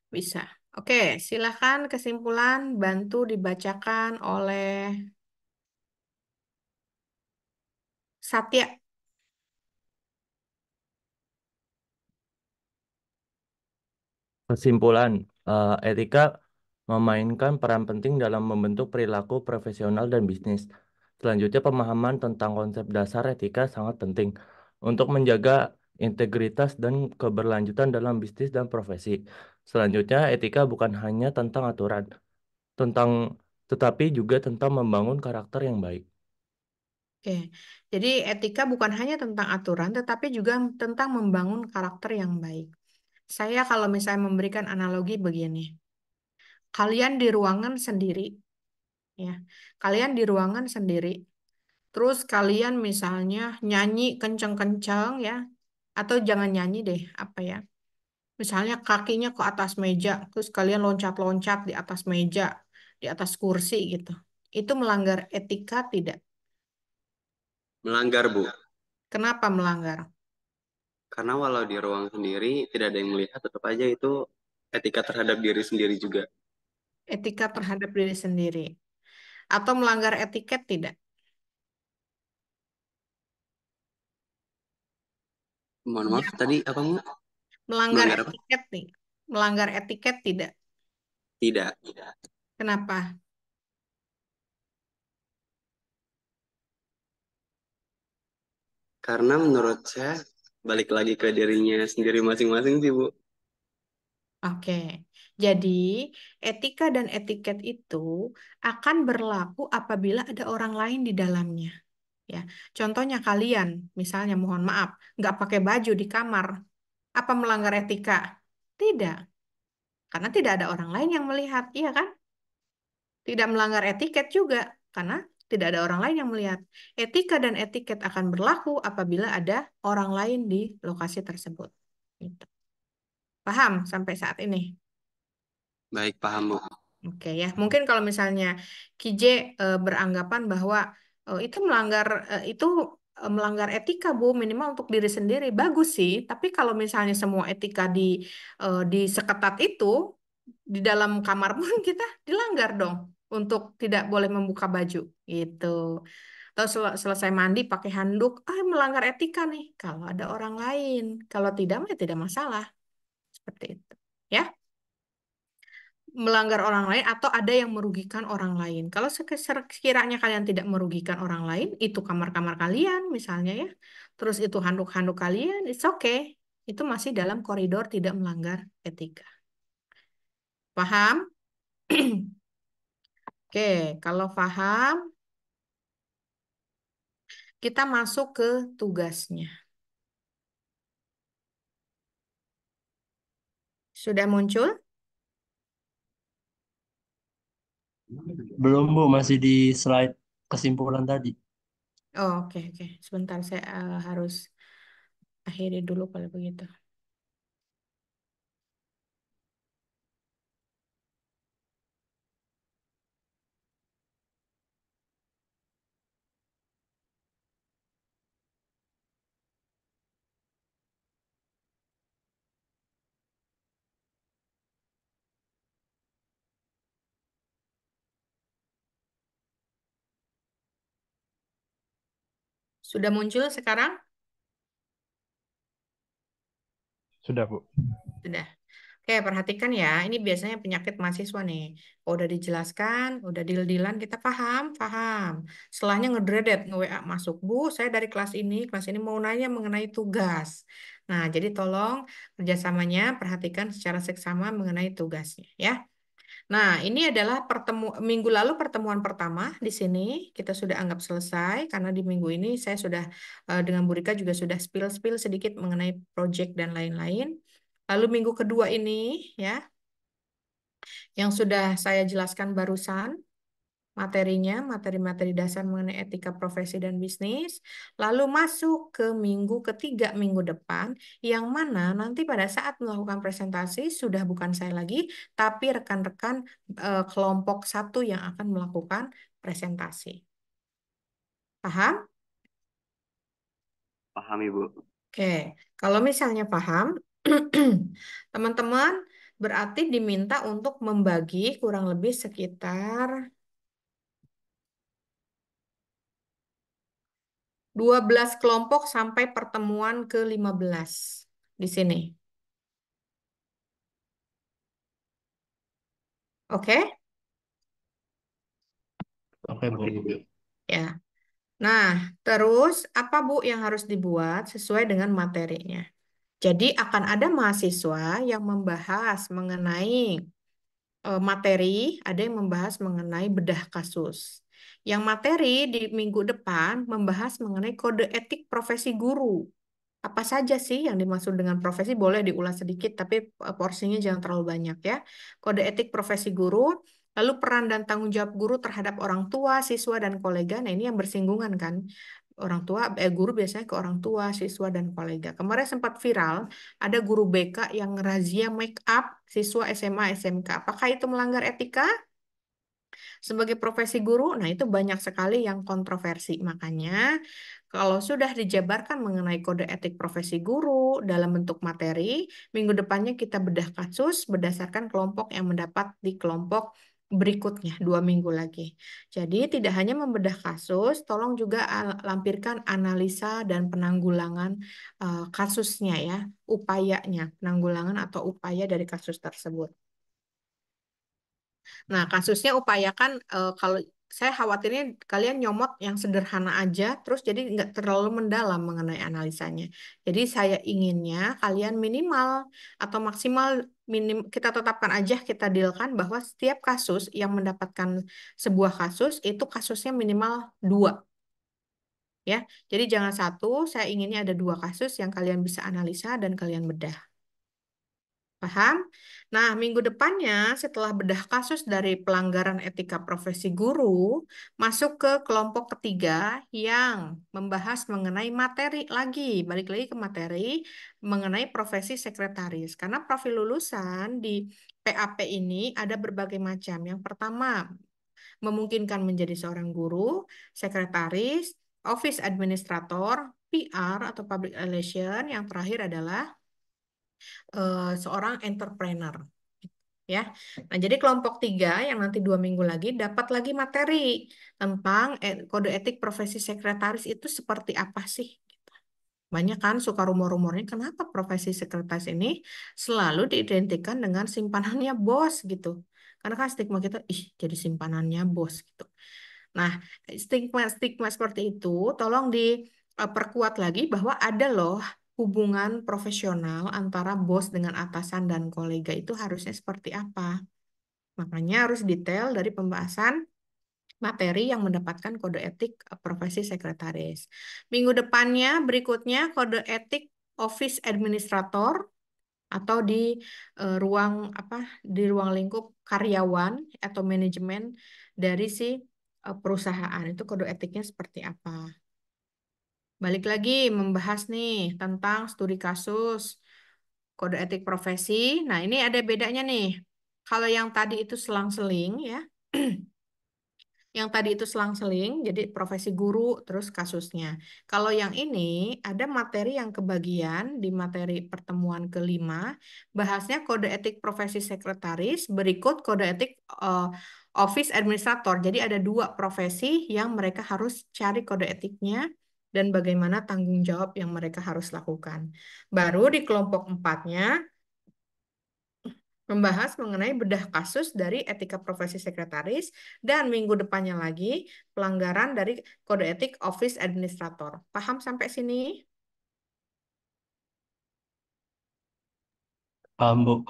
Bisa. Oke, silakan kesimpulan bantu dibacakan oleh Satya. Kesimpulan, etika memainkan peran penting dalam membentuk perilaku profesional dan bisnis. Selanjutnya, pemahaman tentang konsep dasar etika sangat penting untuk menjaga integritas dan keberlanjutan dalam bisnis dan profesi. Selanjutnya, etika bukan hanya tentang aturan, tentang tetapi juga tentang membangun karakter yang baik. Oke, jadi etika bukan hanya tentang aturan, tetapi juga tentang membangun karakter yang baik. Saya kalau misalnya memberikan analogi begini, kalian di ruangan sendiri, ya, kalian di ruangan sendiri, terus kalian misalnya nyanyi kenceng-kenceng, ya, atau jangan nyanyi deh, apa ya, misalnya kakinya ke atas meja, terus kalian loncat-loncat di atas meja, di atas kursi gitu. Itu melanggar etika tidak? Melanggar, Bu. Kenapa melanggar? Karena walau di ruang sendiri tidak ada yang melihat, tetap aja itu etika terhadap diri sendiri juga. Etika terhadap diri sendiri. Atau melanggar etiket tidak? Mohon maaf, Ya, tadi apa, Bu? melanggar Melanggar apa? etiket nih. Melanggar etiket tidak? Tidak. Kenapa? Karena menurut saya, balik lagi ke dirinya sendiri masing-masing sih, Bu. Oke. Jadi, etika dan etiket itu akan berlaku apabila ada orang lain di dalamnya. Ya, contohnya kalian, misalnya mohon maaf, nggak pakai baju di kamar. Apa melanggar etika? Tidak, karena tidak ada orang lain yang melihat, iya kan? Tidak melanggar etiket juga, karena tidak ada orang lain yang melihat. Etika dan etiket akan berlaku apabila ada orang lain di lokasi tersebut. Gitu. Paham sampai saat ini? Baik, paham, Bu. Oke ya, mungkin kalau misalnya KJ beranggapan bahwa itu melanggar etika Bu, minimal untuk diri sendiri. Bagus sih, tapi kalau misalnya semua etika di seketat itu di dalam kamar pun kita dilanggar dong untuk tidak boleh membuka baju gitu. Atau selesai mandi pakai handuk, melanggar etika nih kalau ada orang lain. Kalau tidak, ya tidak masalah. Seperti itu. Ya, melanggar orang lain atau ada yang merugikan orang lain. Kalau sekiranya kalian tidak merugikan orang lain, itu kamar-kamar kalian misalnya ya. Terus itu handuk-handuk kalian, it's okay. Itu masih dalam koridor tidak melanggar etika. Paham? Oke, kalau paham, kita masuk ke tugasnya. Sudah muncul? Belum, Bu, masih di slide kesimpulan tadi. Oh, oke, oke. Sebentar, saya harus akhiri dulu kalau begitu. Sudah muncul sekarang? Sudah, Bu. Sudah. Oke, perhatikan ya. Ini biasanya penyakit mahasiswa nih. Kalau udah dijelaskan, udah deal-dealan, kita paham, paham. Setelahnya ngedredet, nge-WA masuk. Bu, saya dari kelas ini mau nanya mengenai tugas. Nah, jadi tolong kerjasamanya perhatikan secara seksama mengenai tugasnya ya. Nah, ini adalah minggu lalu pertemuan pertama di sini kita sudah anggap selesai karena di minggu ini saya sudah dengan Bu Rika juga sudah spill-spill sedikit mengenai project dan lain-lain. Lalu minggu kedua ini ya, yang sudah saya jelaskan barusan materinya, materi-materi dasar mengenai etika profesi dan bisnis. Lalu masuk ke minggu ketiga minggu depan, yang mana nanti pada saat melakukan presentasi sudah bukan saya lagi, tapi rekan-rekan kelompok satu yang akan melakukan presentasi. Paham? Paham Ibu. Oke, kalau misalnya paham, teman-teman berarti diminta untuk membagi kurang lebih sekitar 12 kelompok sampai pertemuan ke-15 di sini. Oke? Oke, Bu. Ya. Nah, terus apa Bu yang harus dibuat sesuai dengan materinya? Jadi akan ada mahasiswa yang membahas mengenai materi, ada yang membahas mengenai bedah kasus. Yang materi di minggu depan membahas mengenai kode etik profesi guru. Apa saja sih yang dimaksud dengan profesi? Boleh diulas sedikit, tapi porsinya jangan terlalu banyak ya. Kode etik profesi guru, lalu peran dan tanggung jawab guru terhadap orang tua, siswa, dan kolega. Nah, ini yang bersinggungan kan. Orang tua, guru biasanya ke orang tua, siswa, dan kolega. Kemarin sempat viral, ada guru BK yang razia make up siswa SMA, SMK. Apakah itu melanggar etika? Sebagai profesi guru, nah itu banyak sekali yang kontroversi. Makanya, kalau sudah dijabarkan mengenai kode etik profesi guru dalam bentuk materi, minggu depannya kita bedah kasus berdasarkan kelompok yang mendapat di kelompok berikutnya 2 minggu lagi. Jadi tidak hanya membedah kasus, tolong juga lampirkan analisa dan penanggulangan kasusnya ya, upayanya, penanggulangan atau upaya dari kasus tersebut. Nah, kasusnya upayakan kalau saya khawatirnya kalian nyomot yang sederhana aja, terus jadi nggak terlalu mendalam mengenai analisanya. Jadi saya inginnya kalian minimal atau maksimal kita tetapkan aja, kita dealkan bahwa setiap kasus yang mendapatkan sebuah kasus itu kasusnya minimal 2 ya. Jadi jangan satu, saya inginnya ada 2 kasus yang kalian bisa analisa dan kalian bedah. Paham? Nah, minggu depannya setelah bedah kasus dari pelanggaran etika profesi guru, masuk ke kelompok ketiga yang membahas mengenai materi lagi, balik lagi ke materi mengenai profesi sekretaris. Karena profil lulusan di PAP ini ada berbagai macam. Yang pertama, memungkinkan menjadi seorang guru, sekretaris, office administrator, PR atau public relation. Yang terakhir adalah seorang entrepreneur ya. Nah, jadi kelompok 3 yang nanti 2 minggu lagi dapat lagi materi tentang kode etik profesi sekretaris itu seperti apa sih? Banyak kan suka rumor-rumornya kenapa profesi sekretaris ini selalu diidentikan dengan simpanannya bos gitu. Karena kan stigma kita, ih jadi simpanannya bos gitu. Nah, stigma-stigma seperti itu tolong diperkuat lagi bahwa ada loh hubungan profesional antara bos dengan atasan dan kolega itu harusnya seperti apa. Makanya harus detail dari pembahasan materi yang mendapatkan kode etik profesi sekretaris. Minggu depannya berikutnya kode etik office administrator atau di ruang apa di ruang lingkup karyawan atau manajemen dari si perusahaan itu kode etiknya seperti apa. Balik lagi membahas nih tentang studi kasus, kode etik profesi. Nah, ini ada bedanya nih. Kalau yang tadi itu selang-seling ya. Yang tadi itu selang-seling, jadi profesi guru terus kasusnya. Kalau yang ini ada materi yang kebagian di materi pertemuan kelima, bahasnya kode etik profesi sekretaris, berikut kode etik office administrator. Jadi ada dua profesi yang mereka harus cari kode etiknya dan bagaimana tanggung jawab yang mereka harus lakukan. Baru di kelompok empatnya membahas mengenai bedah kasus dari etika profesi sekretaris dan minggu depannya lagi pelanggaran dari kode etik office administrator. Paham sampai sini? Paham, Bu.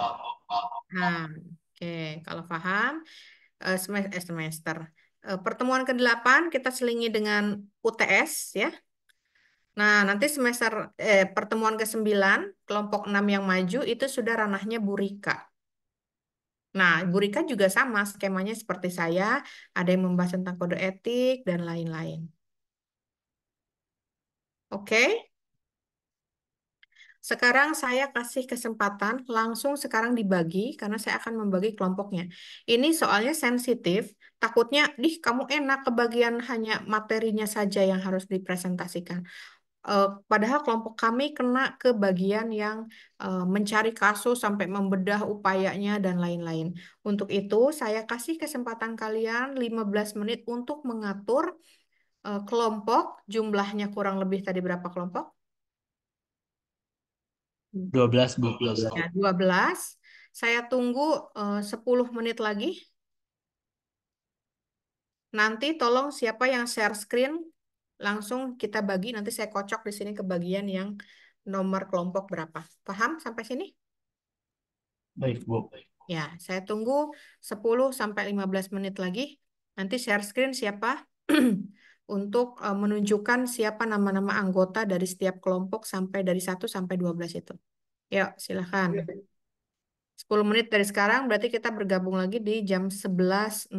Nah, oke. Kalau paham, semester. Pertemuan ke-8 kita selingi dengan UTS ya. Nah, nanti pertemuan ke-9 kelompok 6 yang maju itu sudah ranahnya Bu Rika. Nah, Bu Rika juga sama skemanya seperti saya, ada yang membahas tentang kode etik dan lain-lain. Oke, sekarang saya kasih kesempatan langsung sekarang dibagi karena saya akan membagi kelompoknya. Ini soalnya sensitif, takutnya, kamu enak kebagian hanya materinya saja yang harus dipresentasikan. Padahal kelompok kami kena ke bagian yang mencari kasus sampai membedah upayanya dan lain-lain. Untuk itu, saya kasih kesempatan kalian 15 menit untuk mengatur kelompok. Jumlahnya kurang lebih tadi berapa kelompok? 12, Bu. 12. Ya, 12. Saya tunggu 10 menit lagi. Nanti tolong siapa yang share screen, langsung kita bagi. Nanti saya kocok di sini ke bagian yang nomor kelompok berapa. Paham sampai sini? Baik, Bu. Ya, saya tunggu 10 sampai 15 menit lagi. Nanti share screen siapa untuk menunjukkan siapa nama-nama anggota dari setiap kelompok sampai dari 1 sampai 12 itu. Yuk, silakan. 10 menit dari sekarang berarti kita bergabung lagi di jam 11.05.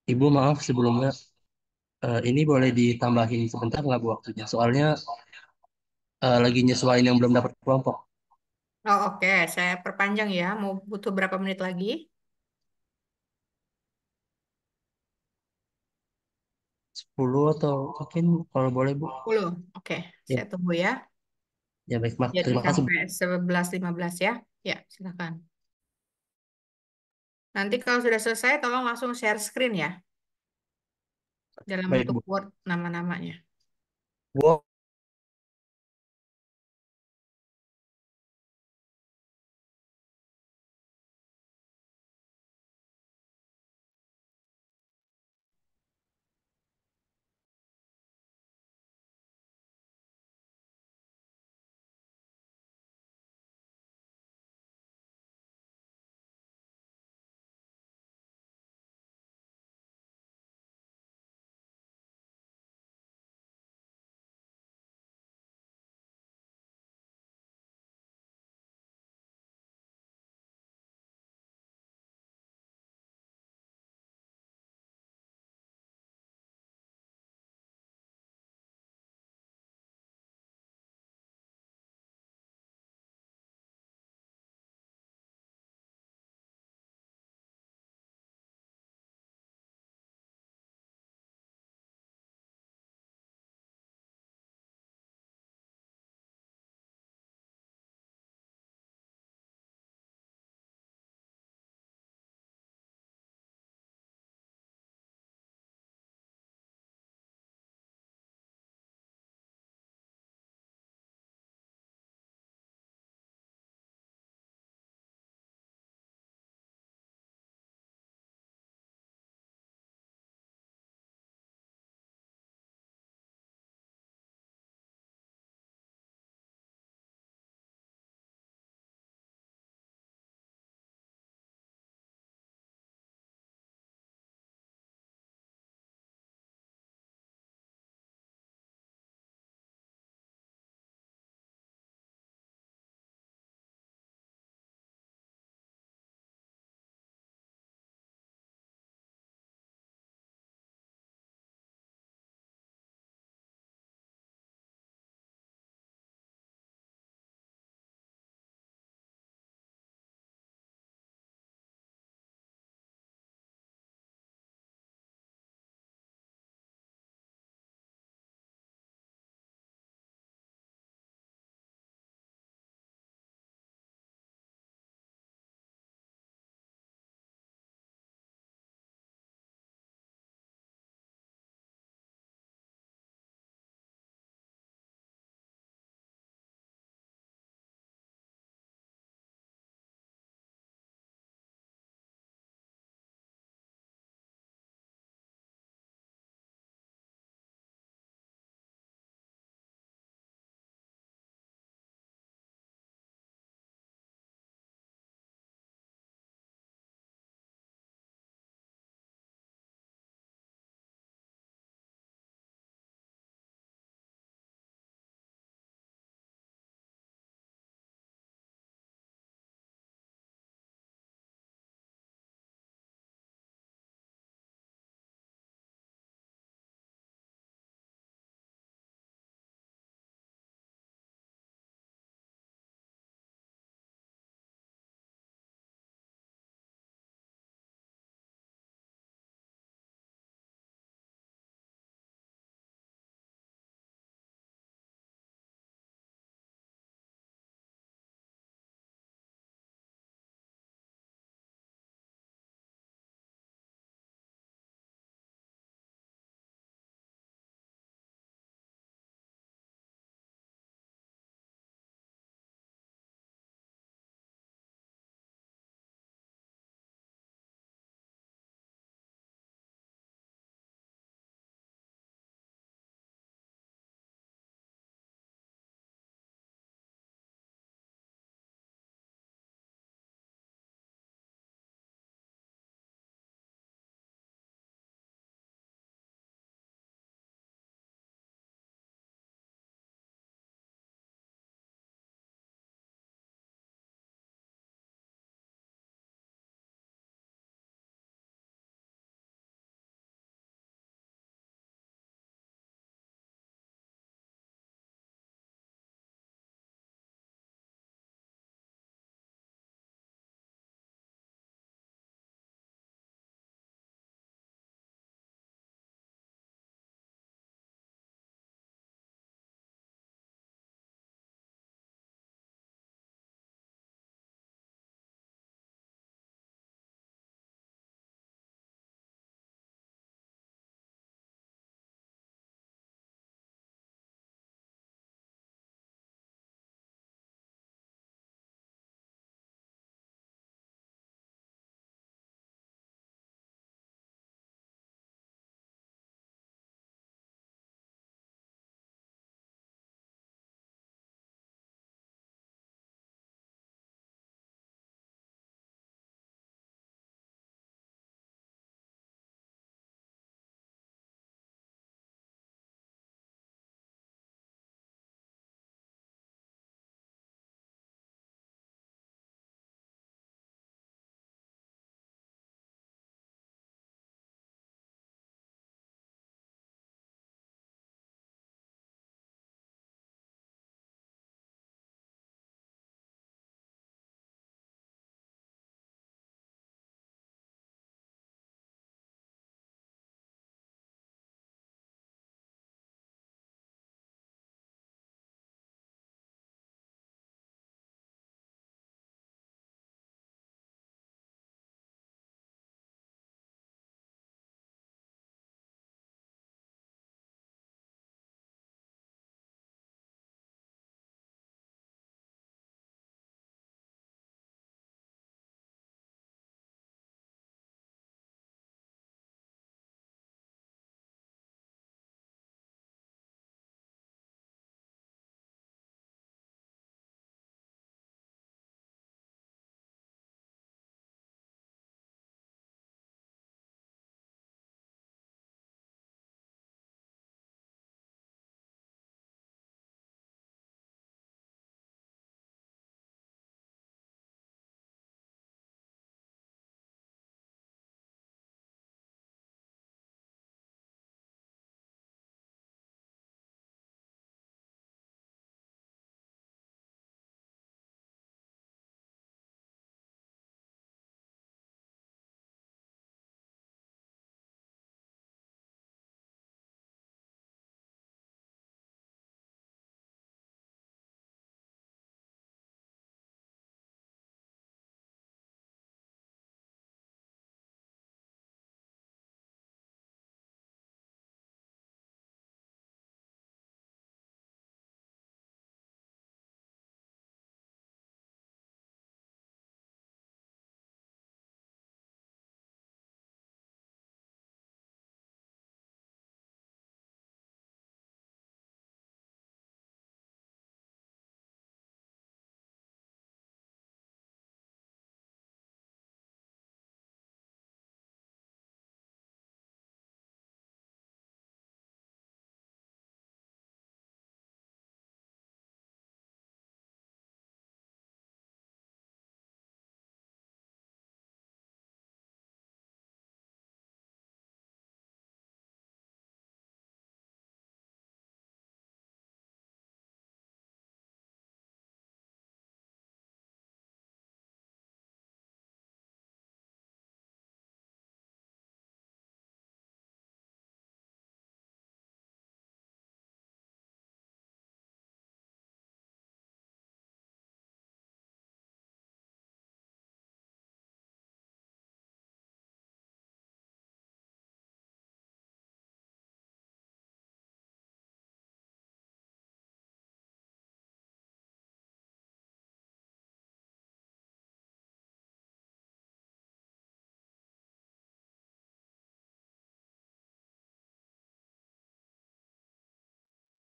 Ibu maaf sebelumnya, ini boleh ditambahin sebentar nggak Bu waktunya? Soalnya lagi nyesuaiin yang belum dapat kelompok. Oh, oke, saya perpanjang ya. Mau butuh berapa menit lagi? 10 atau mungkin kalau boleh Bu. 10. Oke, Ya, saya tunggu ya. ya baik, Jadi terima kasih Bu. sampai 11.15 ya. Ya, silakan. Nanti kalau sudah selesai, tolong langsung share screen ya. Dalam Baik bentuk Bu. Word nama-namanya. Bu,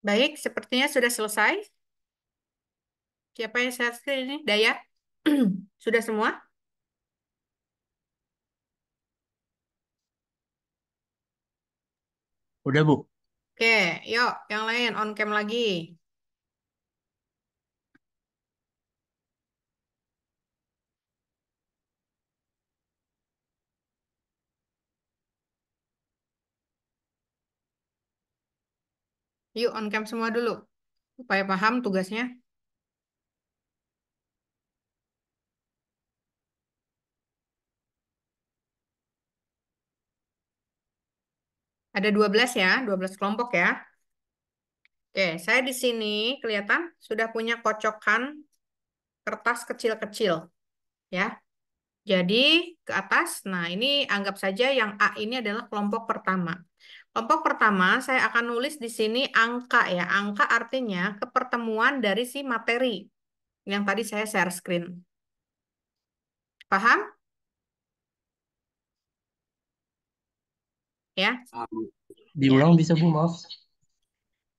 Baik, sepertinya sudah selesai. Siapa yang share screen ini? Daya? Sudah semua? Udah, Bu. Oke, yuk yang lain on cam lagi. Yuk on cam semua dulu. Supaya paham tugasnya. Ada 12 ya, 12 kelompok ya. Oke, saya di sini kelihatan sudah punya kocokan kertas kecil-kecil ya. Jadi ke atas, nah ini anggap saja yang A ini adalah kelompok pertama. Kelompok pertama saya akan nulis di sini angka ya. Angka artinya kepertemuan dari si materi yang tadi saya share screen. Paham? Ya. Diulang bisa, Bu, maaf.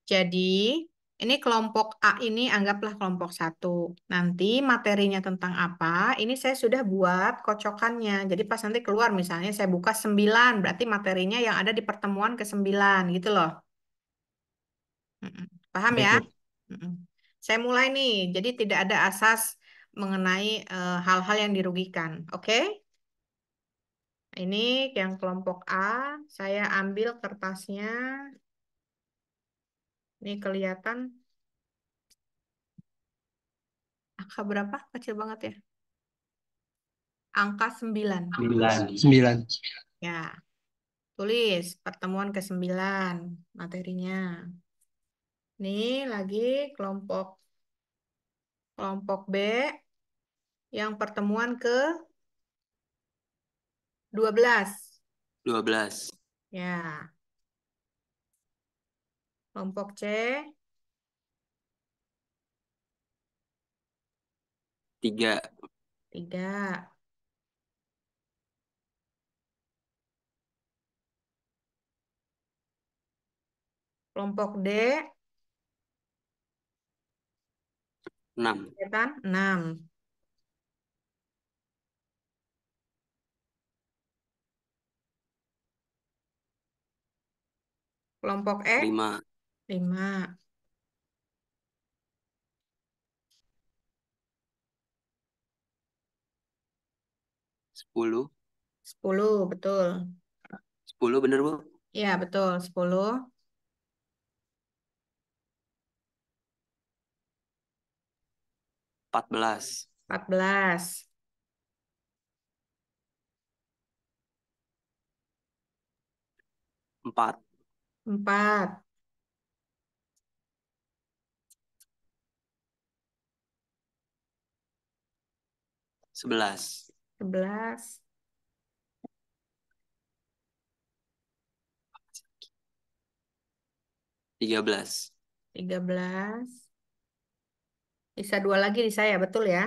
Jadi, ini kelompok A ini anggaplah kelompok satu. Nanti materinya tentang apa, ini saya sudah buat kocokannya. Jadi pas nanti keluar misalnya saya buka 9, berarti materinya yang ada di pertemuan ke-9 gitu loh. Mm-mm. Paham Baik, ya? Bu. Mm-mm. Saya mulai nih, jadi tidak ada asas mengenai hal-hal yang dirugikan. Oke? Ini yang kelompok A, saya ambil kertasnya. Ini kelihatan angka berapa? Kecil banget ya. Angka 9. 9. Ya, tulis pertemuan ke-9 materinya. Nih lagi kelompok kelompok B yang pertemuan ke-12. 12. Ya, kelompok C 3. 3. Kelompok D 6. kelihatan 6. Kelompok E 5. 5. 10. 10 betul. 10 bener, Bu? Ya, betul 10. 14. 14. 4. 4. 11. 11. 13. 13. Bisa 2 lagi di saya, betul ya?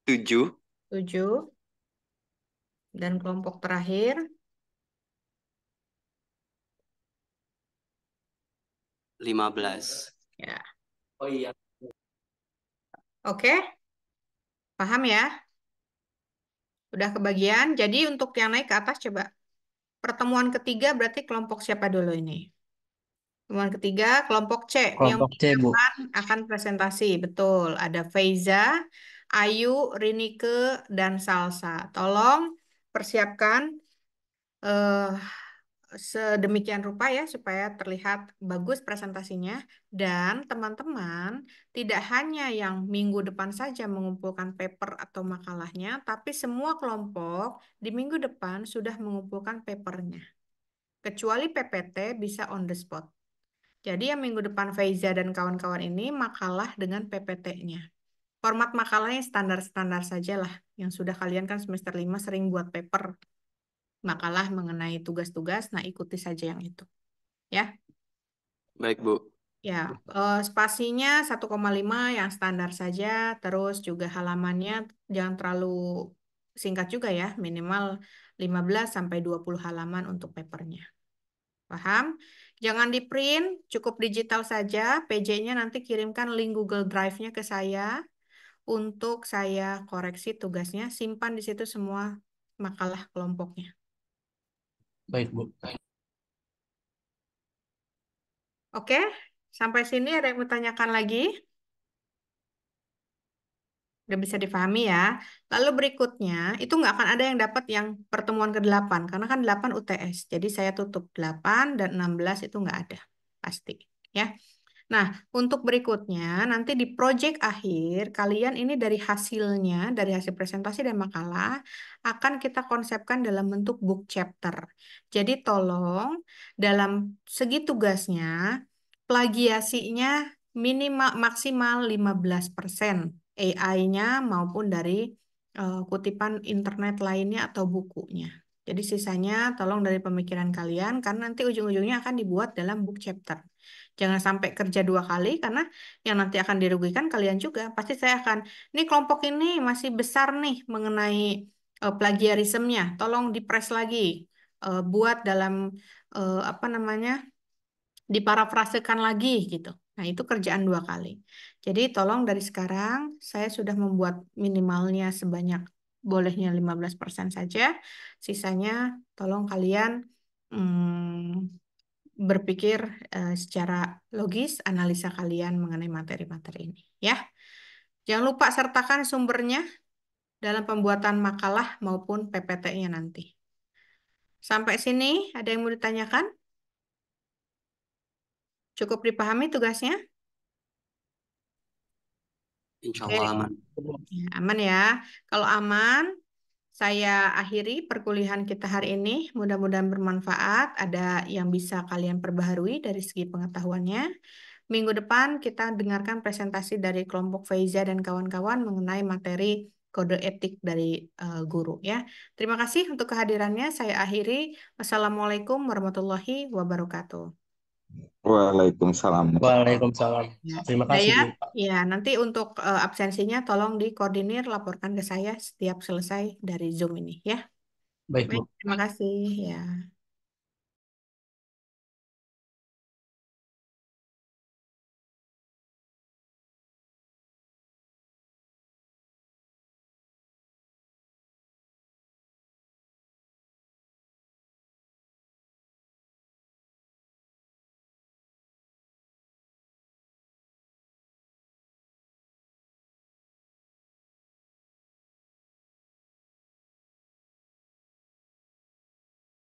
7. 7. Dan kelompok terakhir 15. ya. Oh iya. Oke, paham ya? Udah kebagian. Jadi untuk yang naik ke atas coba. Pertemuan ketiga berarti kelompok siapa dulu ini? Pertemuan ketiga kelompok C. Ini yang Kelompok C, Bu. akan presentasi. Betul. Ada Feiza, Ayu, Rinike, dan Salsa. Tolong persiapkan eh, sedemikian rupa ya supaya terlihat bagus presentasinya dan teman-teman tidak hanya yang minggu depan saja mengumpulkan paper atau makalahnya, tapi semua kelompok di minggu depan sudah mengumpulkan papernya. Kecuali PPT bisa on the spot. Jadi yang minggu depan Faiza dan kawan-kawan ini makalah dengan PPT-nya. Format makalahnya standar-standar saja lah. Yang sudah kalian kan semester 5 sering buat paper makalah mengenai tugas-tugas, nah ikuti saja yang itu. Ya, Baik, Bu. ya, spasinya 1,5 yang standar saja, terus juga halamannya jangan terlalu singkat juga ya, minimal 15 sampai 20 halaman untuk papernya. Paham? Jangan di print, cukup digital saja. PJ-nya nanti kirimkan link Google Drive-nya ke saya untuk saya koreksi tugasnya. Simpan di situ semua makalah kelompoknya. Baik, Bu. Oke, sampai sini ada yang mau tanyakan lagi? Udah bisa dipahami ya. Lalu berikutnya, itu nggak akan ada yang dapat yang pertemuan ke-8, karena kan 8 UTS. Jadi saya tutup 8 dan 16 itu nggak ada. Pasti. Ya. Nah, untuk berikutnya, nanti di project akhir, kalian ini dari hasilnya, dari hasil presentasi dan makalah, akan kita konsepkan dalam bentuk book chapter. Jadi tolong, dalam segi tugasnya, plagiasinya minimal maksimal 15%. AI-nya maupun dari kutipan internet lainnya atau bukunya. Jadi sisanya tolong dari pemikiran kalian, karena nanti ujung-ujungnya akan dibuat dalam book chapter. Jangan sampai kerja 2 kali, karena yang nanti akan dirugikan kalian juga. Pasti saya akan, ini kelompok ini masih besar nih mengenai plagiarismenya. Tolong dipres lagi, buat dalam apa namanya, diparafrasekan lagi gitu. Nah, itu kerjaan 2 kali. Jadi tolong dari sekarang saya sudah membuat minimalnya sebanyak bolehnya 15% saja. Sisanya tolong kalian berpikir secara logis, analisa kalian mengenai materi-materi ini. Ya, jangan lupa sertakan sumbernya dalam pembuatan makalah maupun PPT-nya nanti. Sampai sini ada yang mau ditanyakan? Cukup dipahami tugasnya? Insya Oke. Allah aman. Ya, aman ya. Kalau aman, saya akhiri perkuliahan kita hari ini. Mudah-mudahan bermanfaat. Ada yang bisa kalian perbaharui dari segi pengetahuannya. Minggu depan kita dengarkan presentasi dari kelompok Faiza dan kawan-kawan mengenai materi kode etik dari guru ya. Terima kasih untuk kehadirannya. Saya akhiri. Wassalamualaikum warahmatullahi wabarakatuh. Waalaikumsalam. Waalaikumsalam. Ya, Terima kasih, Dayat, Bu. ya nanti untuk absensinya tolong dikoordinir, laporkan ke saya setiap selesai dari Zoom ini ya. Baik, Bu. Baik, terima kasih ya.